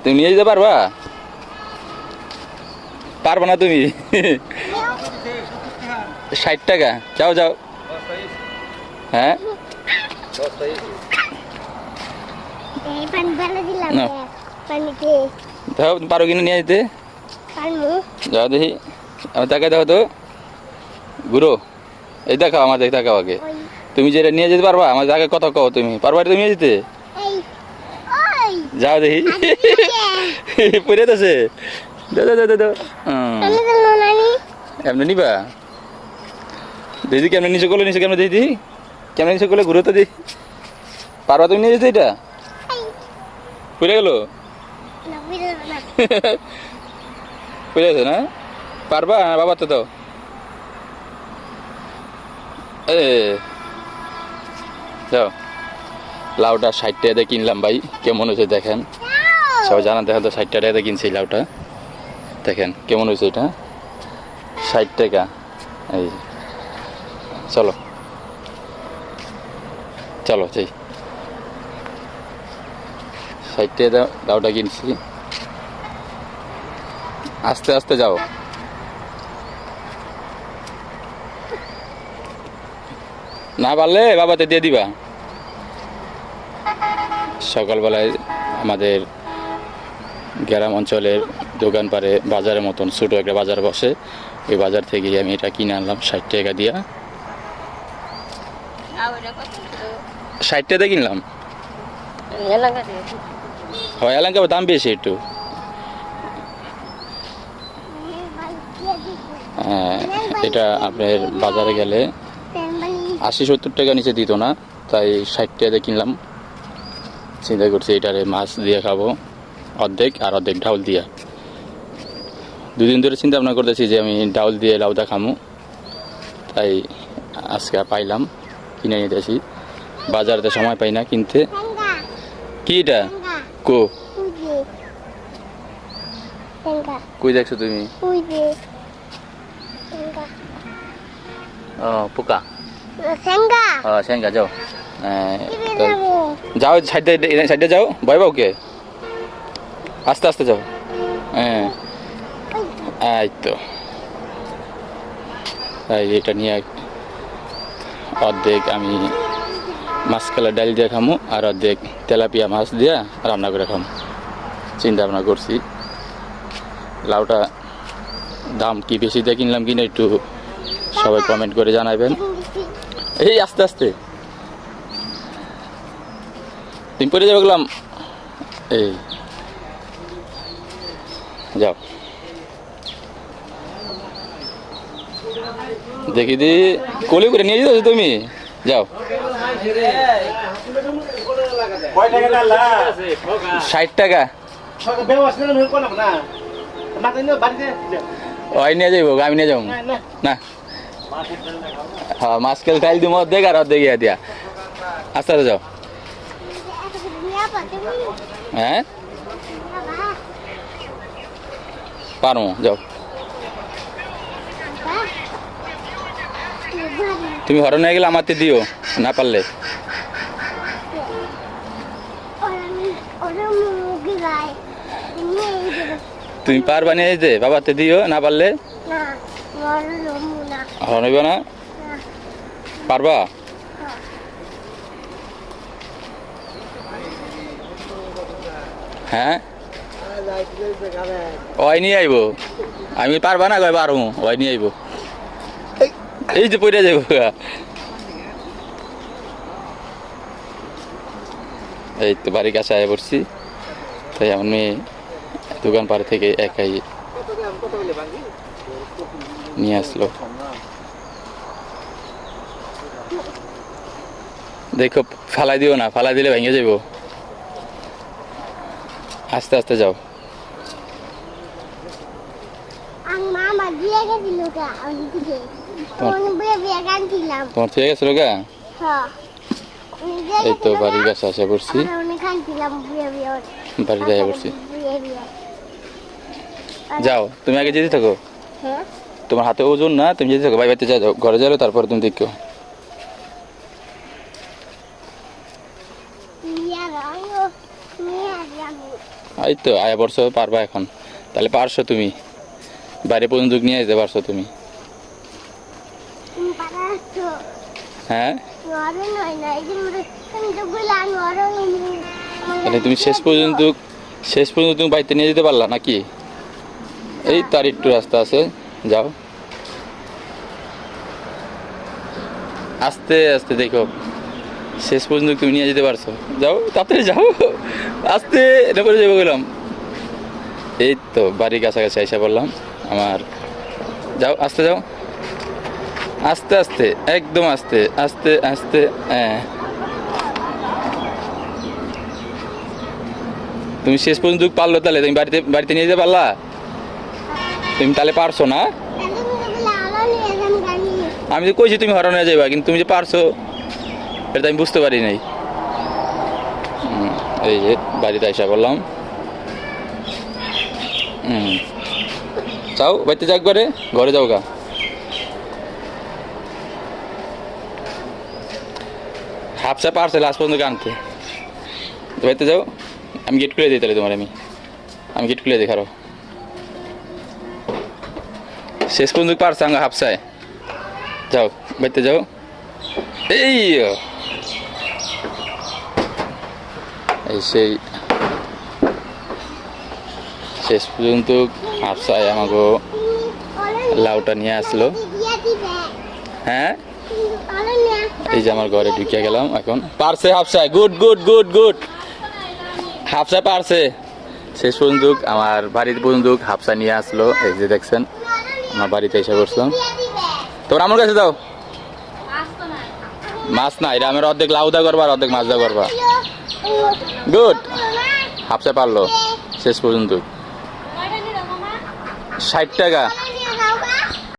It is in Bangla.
তুমি নিয়ে যেতে পারবা? পারবা না তুমি? 60 টাকা। যাও যাও। হ্যাঁ পারো কিনা নিয়ে যেতে? যাও দেখি, আমি তাকে দেখো তো ঘুরো। এই দেখাও, আমার দেখে দেখাও আগে। তুমি যেটা নিয়ে যেতে পারবা? আমার আগে কথা কও, তুমি পারবা তুমি নিয়ে যেতে? যাও দেখি। পড়ে আছে, এমনি নিবা? দিদি কেমন নিচে করলে, নিচে কেমন দিদি কেমন নিচে করলে ঘুরো তো দিই। পারবা তুমি নিয়ে যেতে? এটা পড়ে গেল, পড়ে আছে না? পারবা? বাবা তো দাও। এ যাও। লাউটা 60 টাকা দিয়ে কিনলাম ভাই, কেমন হয়েছে দেখেন। সবাই জানান দেখেন তো, 60 টাকা দিয়ে কিনছি লাউটা। দেখেন কেমন হয়েছে এটা, 60 টাকা। এই চলো চলো যাই। 60 টাকা লাউটা কিনছি। আস্তে আস্তে যাও। না পারলে বাবাতে দিয়ে দিবা। সকালবেলায় আমাদের গ্রাম অঞ্চলের দোকান পারে বাজারের মতন ছোটো একটা বাজার বসে, ওই বাজার থেকে আমি এটা কিনে আনলাম 60 টাকা দিয়া। 60 টাকা কিনলাম। হয় এলাকা দাম বেশি একটু। এটা আপনার বাজারে গেলে 80-70 টাকা নিচে দিত না, তাই 60 টাকা কিনলাম। চিন্তা করছি এটারে মাছ দিয়ে খাবো অর্ধেক, আর অর্ধেক ডাউল দিয়া। দুদিন ধরে চিন্তা ভাবনা করতেছি যে আমি ডাউল দিয়ে লাউদা খামো, তাই আজকে পাইলাম, কিনে নিতেছি। বাজারেতে সময় পাই না কিনতে। কি এটা? কো কই দেখছো তুমি? ও পোকা, সেঙ্গা। যাও যাও, সাইডে যাও, ভয় পাও কে? আস্তে আস্তে যাও। হ্যাঁ এই তো, তাই এটা নিয়ে অর্ধেক আমি মাছকালা ডাল দিয়ে খামো, আর অর্ধেক তেলাপিয়া মাছ দিয়ে রান্না করে খামো চিন্তা ভাবনা করছি। লাউটা দাম কি বেশি দিয়ে কিনলাম কিনা একটু সবাই কমেন্ট করে জানাবেন। এই আস্তে আস্তে তুমি পরে যাবে গেলাম। এই যাও দেখি দি কলি করে নিয়ে যেতে তুমি। যাও 60 টাকা। ওই নিয়ে যাইব, আমি নিয়ে যাবো না। হ্যাঁ মাছ কেল খাইল দিব অর্ধেক, আর অর্ধেক ইয়া দিয়া। আস্তে আস্তে যাও। হ্যাঁ পারো, যাও। তুমি হরণ হয়ে গেলে আমাতে দিও না পারলে। তুমি পারবা নিয়ে যেতে, বাবাতে দিও না পারলে। হরণ হইব না? পারবা? হ্যাঁ ওই নিয়ে আইব, আমি পারবা না কয় পারবো, ওই নিয়ে আইব। এই যে পড়ে যাইব। এই তো বাড়ির কাছে আয় পড়ছি, তাই আমার মেয়ে দোকান পাড়ে থেকে একাই নিয়ে আসলো। দেখো ফালাই দিও না, ফালাই দিলে ভেঙে যাবো। আস্তে আস্তে যাও। তোমার থেকে গেছিল গা? এই তো বাড়ির কাছে আসা পড়ছি, বাড়িতে আসা পড়ছি। যাও তুমি আগে যেতে থাকো, তোমার হাতে ওজন না, তুমি যেতে থাকো। বাইরে যাও, ঘরে যাও, তারপরে তুমি দেখো। এই তো আয়া পড়ছো, পারবা এখন। তাহলে পারছো তুমি, বাইরে পর্যন্ত নিয়ে যেতে পারছো তুমি। হ্যাঁ তাহলে তুমি শেষ পর্যন্ত তুমি বাড়িতে নিয়ে যেতে পারলা নাকি? এই তার একটু রাস্তা আছে, যাও আস্তে আস্তে, দেখো শেষ পর্যন্ত তুমি নিয়ে যেতে পারছো। যাও তাড়াতাড়ি যাও, আস্তে এটা করে যাবো গেলাম। এই তো বাড়ির কাছাকাছি এসে বললাম আমার। যাও আস্তে যাও, আস্তে আস্তে, একদম আস্তে আস্তে আস্তে। হ্যাঁ তুমি শেষ পর্যন্ত পারলো, তাহলে তুমি বাড়িতে নিয়ে যেতে পারলা? তুমি তাহলে পারছো না? আমি তো কইছি তুমি হরানো হয়ে যাবা, কিন্তু তুমি যে পারছো এটা আমি বুঝতে পারি নাই। এই যে বাড়িতে আইসা বললাম। যাও বাড়িতে যাক, ঘরে যাও গা। হাফসা পারছে লাস্ট পর্যন্ত আনতে। বাড়িতে যাও, আমি গেট খুলে দিই তাহলে তোমার। আমি গেট খুলে দিই, খারো। শেষ পর্যন্ত পারছে আঙ্গা হাফসায়। যাও বাড়িতে যাও। এই সেই শেষ পর্যন্ত হাফসায় আমাকে লাউটা নিয়ে আসলো। হ্যাঁ এই যে আমার ঘরে ঢুকে গেলাম এখন। পারছে হাফসায়, গুড গুড গুড গুড, হাফসায় পারছে। শেষ পর্যন্ত আমার বাড়িতে পর্যন্ত হাফসা নিয়ে আসলো। এই যে দেখছেন আমার বাড়িতে এসে বসলাম। তোমরা আমার কাছে যাও। মাছ না, এটা আমার অর্ধেক লাউ দা করবা আর অর্ধেক মাছ দা করবা। গুড, হাফসায় পারলো শেষ পর্যন্ত। 60 টাকা।